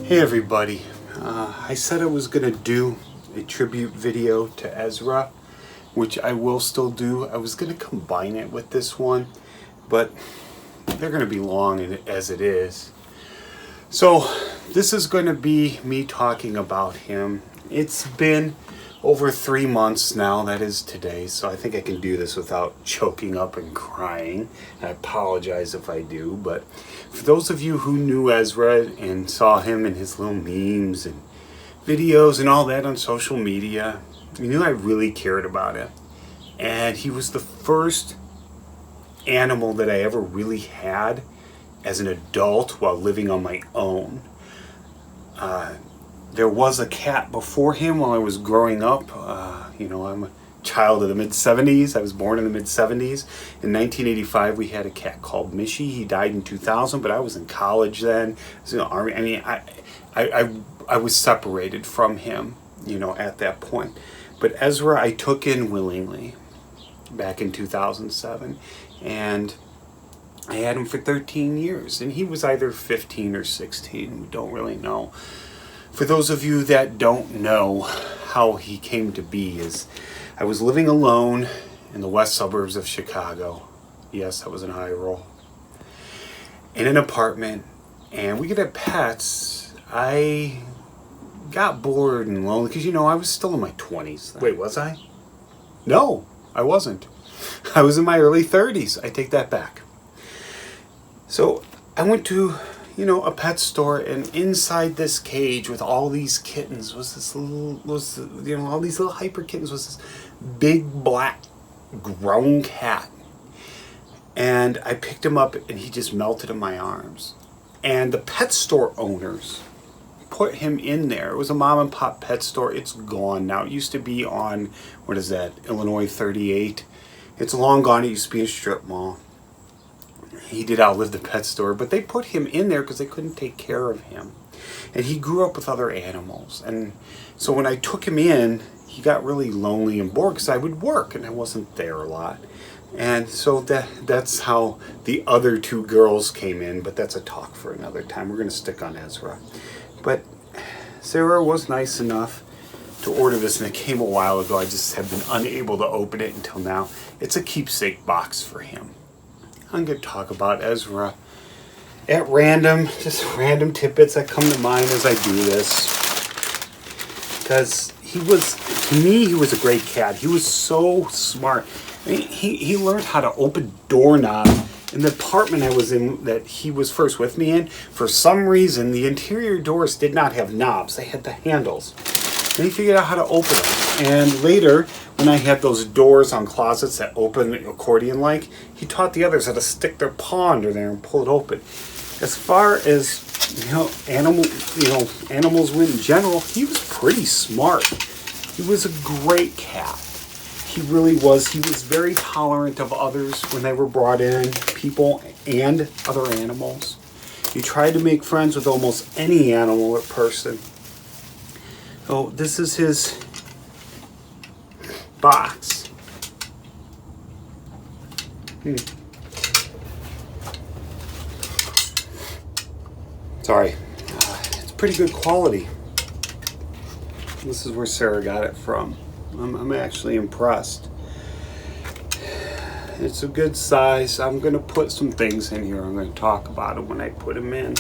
Hey everybody, I said I was going to do a tribute video to Ezra, which I will still do. I was going to combine it with this one, but they're going to be long as it is. So this is going to be me talking about him. It's been over 3 months now, that is today, so I think I can do this without choking up and crying. I apologize if I do, but for those of you who knew Ezra and saw him in his little memes and videos and all that on social media, you knew I really cared about him. And he was the first animal that I ever really had as an adult while living on my own. There was a cat before him while I was growing up. I'm a child of the mid-70s. I was born in the mid-70s. In 1985, we had a cat called Mishy. He died in 2000, but I was in college then. I was in the Army. I mean, I was separated from him, at that point. But Ezra, I took in willingly back in 2007. And I had him for 13 years. And he was either 15 or 16. We don't really know. For those of you that don't know how he came to be, is I was living alone in the west suburbs of Chicago. Yes, I was in high roll. In an apartment, and we could have pets. I got bored and lonely because, I was still in my 20s then. Wait, was I? No, I wasn't. I was in my early 30s. I take that back. So I went to a pet store, and inside this cage with all these kittens all these little hyper kittens was this big black grown cat. And I picked him up and he just melted in my arms. And the pet store owners put him in there. It was a mom and pop pet store. It's gone now. It used to be on, Illinois 38. It's long gone. It used to be a strip mall. He did outlive the pet store, but they put him in there because they couldn't take care of him. And he grew up with other animals. And so when I took him in, he got really lonely and bored because I would work and I wasn't there a lot. And so that's how the other two girls came in, but that's a talk for another time. We're going to stick on Ezra. But Sarah was nice enough to order this, and it came a while ago. I just have been unable to open it until now. It's a keepsake box for him. I'm going to talk about Ezra at random, just random tidbits that come to mind as I do this. Because he was a great cat. He was so smart. I mean, he learned how to open doorknobs. In the apartment I was in that he was first with me in, for some reason, the interior doors did not have knobs. They had the handles. And he figured out how to open them. And later, when I had those doors on closets that open accordion-like, he taught the others how to stick their paw under there and pull it open. As far as animals went in general, he was pretty smart. He was a great cat. He really was. He was very tolerant of others when they were brought in, people and other animals. He tried to make friends with almost any animal or person. So this is his box. Sorry. It's pretty good quality. This is where Sarah got it from. I'm actually impressed. It's a good size. I'm going to put some things in here. I'm going to talk about them when I put them in.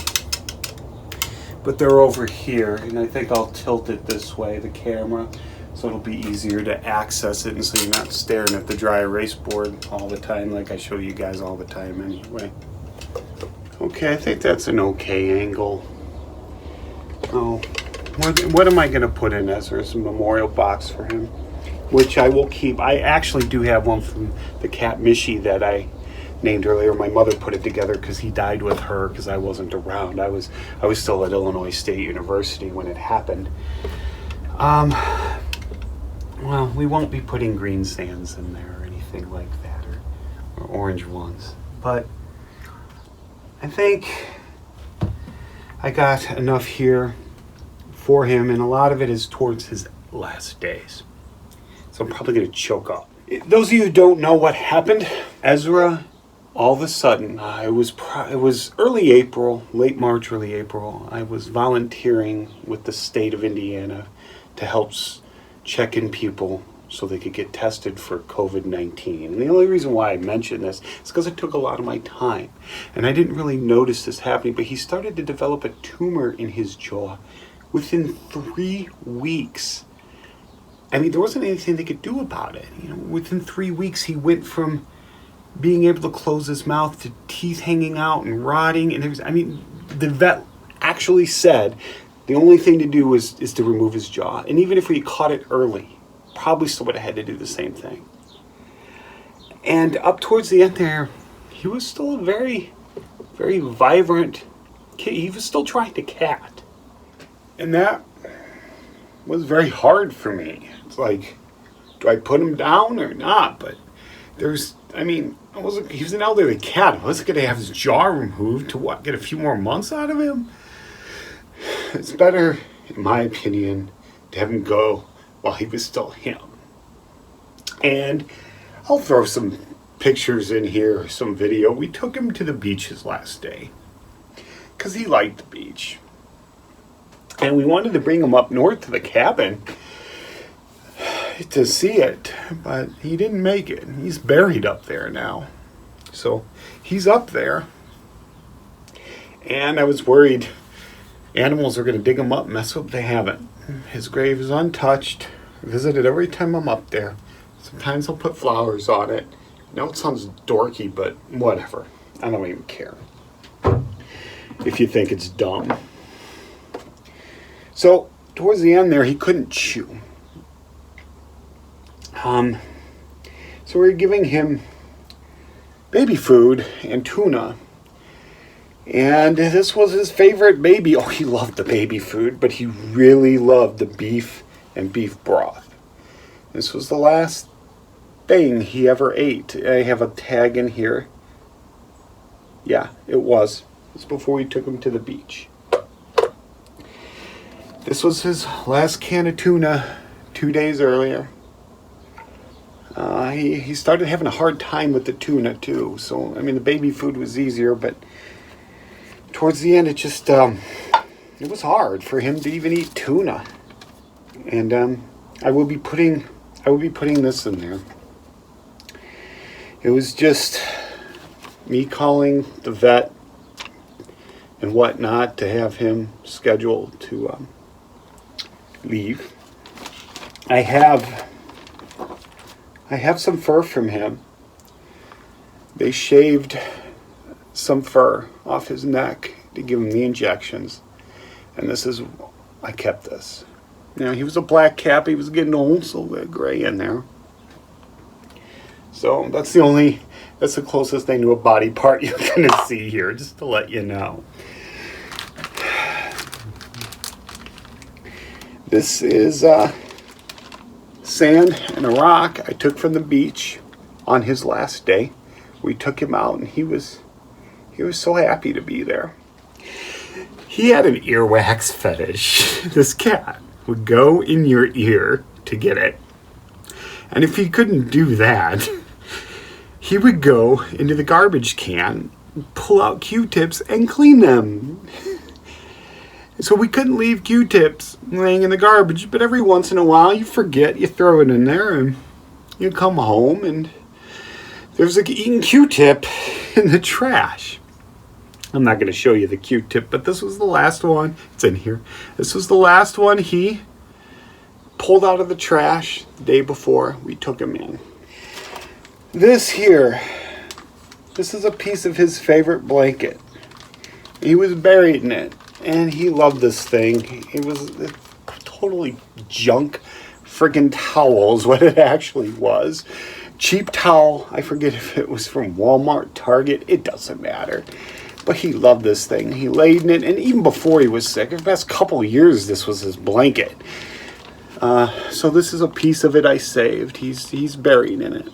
But they're over here, and I think I'll tilt it this way, the camera, so it'll be easier to access it, and so you're not staring at the dry erase board all the time like I show you guys all the time anyway. Okay, I think that's an okay angle. Oh, what am I going to put in Ezra's memorial box for him? Which I will keep. I actually do have one from the cat Mishy that I named earlier. My mother put it together because he died with her because I wasn't around. I was still at Illinois State University when it happened. Well, we won't be putting green sands in there or anything like that, or orange ones. But I think I got enough here for him, and a lot of it is towards his last days. So I'm probably going to choke up. Those of you who don't know what happened, Ezra all of a sudden, it was early April, late March, early April. I was volunteering with the state of Indiana to help check in people so they could get tested for COVID-19. And the only reason why I mention this is because it took a lot of my time. And I didn't really notice this happening, but he started to develop a tumor in his jaw within 3 weeks. I mean, there wasn't anything they could do about it. You know, within 3 weeks, he went from being able to close his mouth to teeth hanging out and rotting. And the vet actually said the only thing to do is to remove his jaw. And even if we caught it early, probably still would have had to do the same thing. And up towards the end there, he was still a very, very vibrant kid. He was still trying to cat. And that was very hard for me. It's like, do I put him down or not? But he was an elderly cat. I wasn't going to have his jaw removed to get a few more months out of him. It's better, in my opinion, to have him go while he was still him. And I'll throw some pictures in here, some video. We took him to the beach his last day because he liked the beach. And we wanted to bring him up north to the cabin to see it, but he didn't make it. He's buried up there now. So he's up there. And I was worried animals are going to dig him up, mess up. They haven't. His grave is untouched. I visit it every time I'm up there. Sometimes I'll put flowers on it. I know it sounds dorky, but whatever. I don't even care. If you think it's dumb. So towards the end there, he couldn't chew. So we were giving him baby food and tuna. And this was his favorite baby. Oh, he loved the baby food, but he really loved the beef and beef broth. This was the last thing he ever ate. I have a tag in here. Yeah, it was. It's before we took him to the beach. This was his last can of tuna 2 days earlier. He started having a hard time with the tuna too. So, the baby food was easier, but towards the end it just, it was hard for him to even eat tuna. And I will be putting this in there. It was just me calling the vet and whatnot to have him scheduled to leave. I have some fur from him. They shaved some fur off his neck to give him the injections. And I kept this. He was a black cat, he was getting old, so we had gray in there. So that's the closest thing to a body part you're going to see here, just to let you know. This is sand and a rock I took from the beach on his last day. We took him out and he was so happy to be there. He had an earwax fetish. This cat would go in your ear to get it. And if he couldn't do that, he would go into the garbage can, pull out Q-tips and clean them. So we couldn't leave Q-tips laying in the garbage, but every once in a while you forget, you throw it in there, and you come home and there's an eaten Q-tip in the trash. I'm not going to show you the Q-tip, but this was the last one. It's in here. This was the last one he pulled out of the trash the day before we took him in. This here, this is a piece of his favorite blanket. He was buried in it. And he loved this thing. It was totally junk friggin' towel is what it actually was. Cheap towel. I forget if it was from Walmart, Target. It doesn't matter. But he loved this thing. He laid in it. And even before he was sick, the past couple of years, this was his blanket. So this is a piece of it I saved. He's buried in it.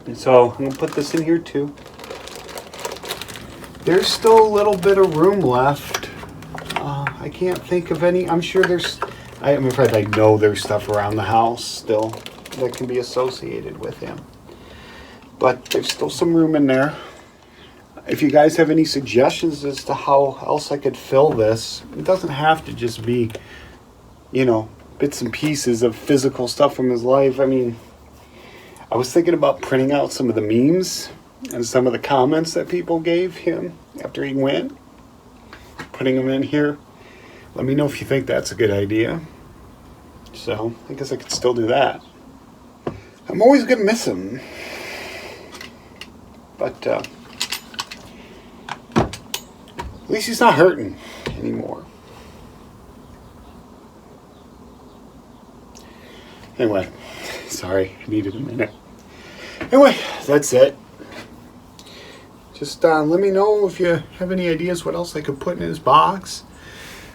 And so I'm going to put this in here too. There's still a little bit of room left. I can't think of any. I'm sure I'm afraid I know there's stuff around the house still that can be associated with him. But there's still some room in there. If you guys have any suggestions as to how else I could fill this, it doesn't have to just be, bits and pieces of physical stuff from his life. I mean, I was thinking about printing out some of the memes and some of the comments that people gave him after he went, putting them in here. Let me know if you think that's a good idea. So, I guess I could still do that. I'm always going to miss him. But, at least he's not hurting anymore. Anyway, sorry, I needed a minute. Anyway, that's it. Just let me know if you have any ideas what else I could put in his box.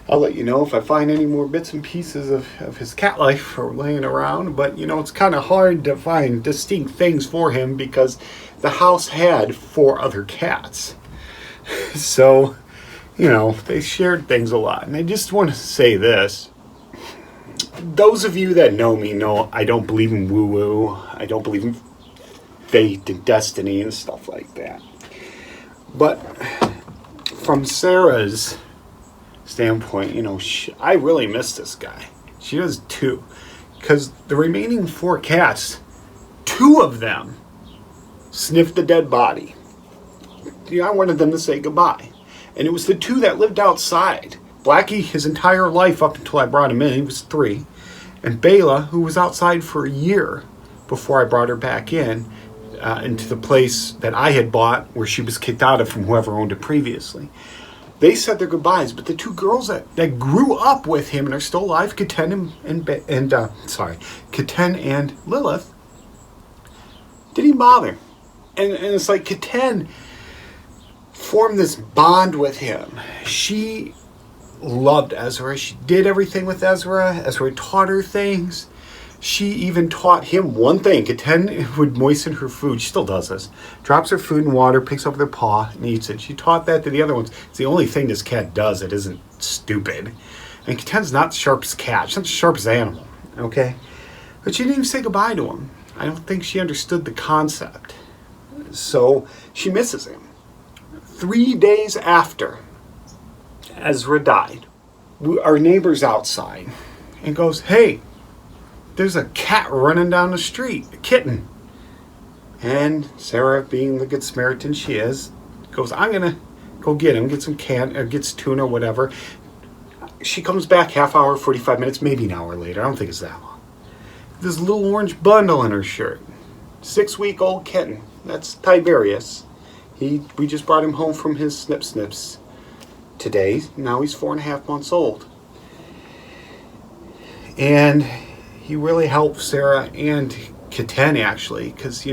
I'll let you know if I find any more bits and pieces of his cat life or laying around. But, it's kind of hard to find distinct things for him because the house had 4 other cats. So, they shared things a lot. And I just want to say this. Those of you that know me know I don't believe in woo-woo. I don't believe in fate and destiny and stuff like that. But from Sarah's standpoint, I really miss this guy. She does too. Because the remaining 4 cats, 2 of them sniffed the dead body. I wanted them to say goodbye. And it was the 2 that lived outside. Blackie, his entire life up until I brought him in, he was 3. And Bela, who was outside for a year before I brought her back into the place that I had bought where she was kicked out of from whoever owned it previously. They said their goodbyes, but the 2 girls that grew up with him and are still alive, Keten and Lilith, didn't bother. And it's like Keten formed this bond with him. She loved Ezra. She did everything with Ezra. Ezra taught her things. She even taught him one thing. Keten would moisten her food. She still does this. Drops her food in water, picks up their paw, and eats it. She taught that to the other ones. It's the only thing this cat does that isn't stupid. And Keten's not the sharpest cat. She's not the sharpest animal. Okay? But she didn't even say goodbye to him. I don't think she understood the concept. So she misses him. 3 days after Ezra died, our neighbor's outside and goes, "Hey, there's a cat running down the street, a kitten." And Sarah, being the good Samaritan she is, goes, "I'm going to go get him, get some get some tuna, whatever." She comes back half hour, 45 minutes, maybe an hour later. I don't think it's that long. This little orange bundle in her shirt. 6-week-old kitten. That's Tiberius. We just brought him home from his snips today. Now he's 4.5 months old. And he really helped Sarah and Keten, actually, because, he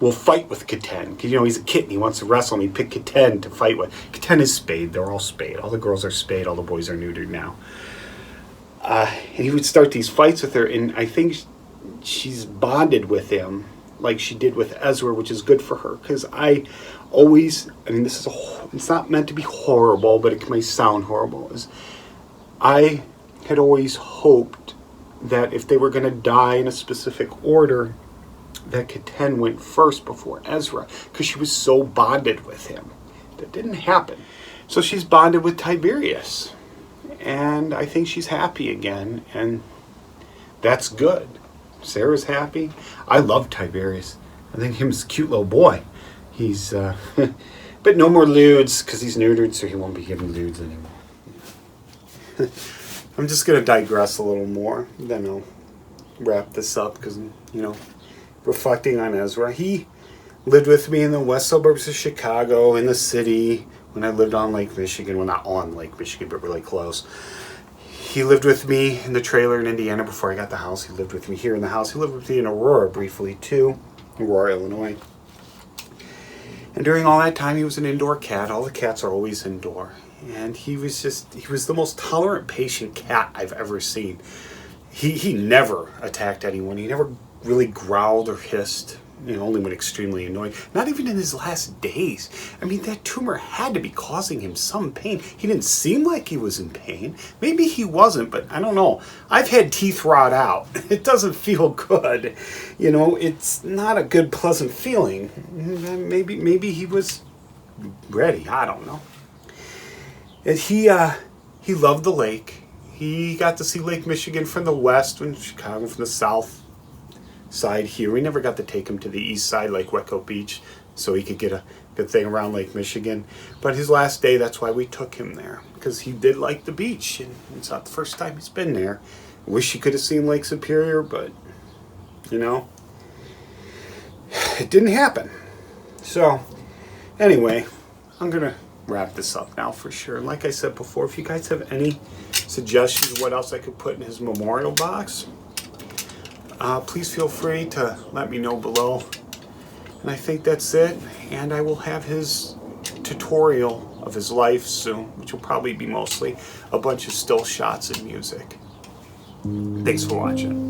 will fight with Keten. Because, he's a kitten. He wants to wrestle, and he picked Keten to fight with. Keten is spayed. They're all spayed. All the girls are spayed. All the boys are neutered now. And he would start these fights with her, and I think she's bonded with him like she did with Ezra, which is good for her. Because it's not meant to be horrible, but it might sound horrible. I had always hoped that if they were going to die in a specific order, that Keten went first before Ezra, because she was so bonded with him. That didn't happen. So she's bonded with Tiberius. And I think she's happy again, and that's good. Sarah's happy. I love Tiberius. I think him's a cute little boy. He's, but no more lewds, because he's neutered, so he won't be given lewds anymore. I'm just going to digress a little more, then I'll wrap this up, because, reflecting on Ezra. He lived with me in the west suburbs of Chicago, in the city, when I lived on Lake Michigan. Well, not on Lake Michigan, but really close. He lived with me in the trailer in Indiana before I got the house. He lived with me here in the house. He lived with me in Aurora briefly, too. Aurora, Illinois. And during all that time, he was an indoor cat. All the cats are always indoor. And he was the most tolerant, patient cat I've ever seen. He never attacked anyone. He never really growled or hissed. only when extremely annoyed. Not even in his last days. I mean, that tumor had to be causing him some pain. He didn't seem like he was in pain. Maybe he wasn't, but I don't know. I've had teeth rot out. It doesn't feel good. It's not a good, pleasant feeling. Maybe he was ready. I don't know. And he loved the lake. He got to see Lake Michigan from the west and Chicago from the south side here. We never got to take him to the east side, like Wecco Beach, so he could get a good thing around Lake Michigan. But his last day, that's why we took him there, because he did like the beach, and it's not the first time he's been there. I wish he could have seen Lake Superior, but, it didn't happen. So, anyway, I'm going to wrap this up now for sure. And like I said before, if you guys have any suggestions of what else I could put in his memorial box, please feel free to let me know below. And I think that's it. And I will have his tutorial of his life soon, which will probably be mostly a bunch of still shots and music. Thanks for watching.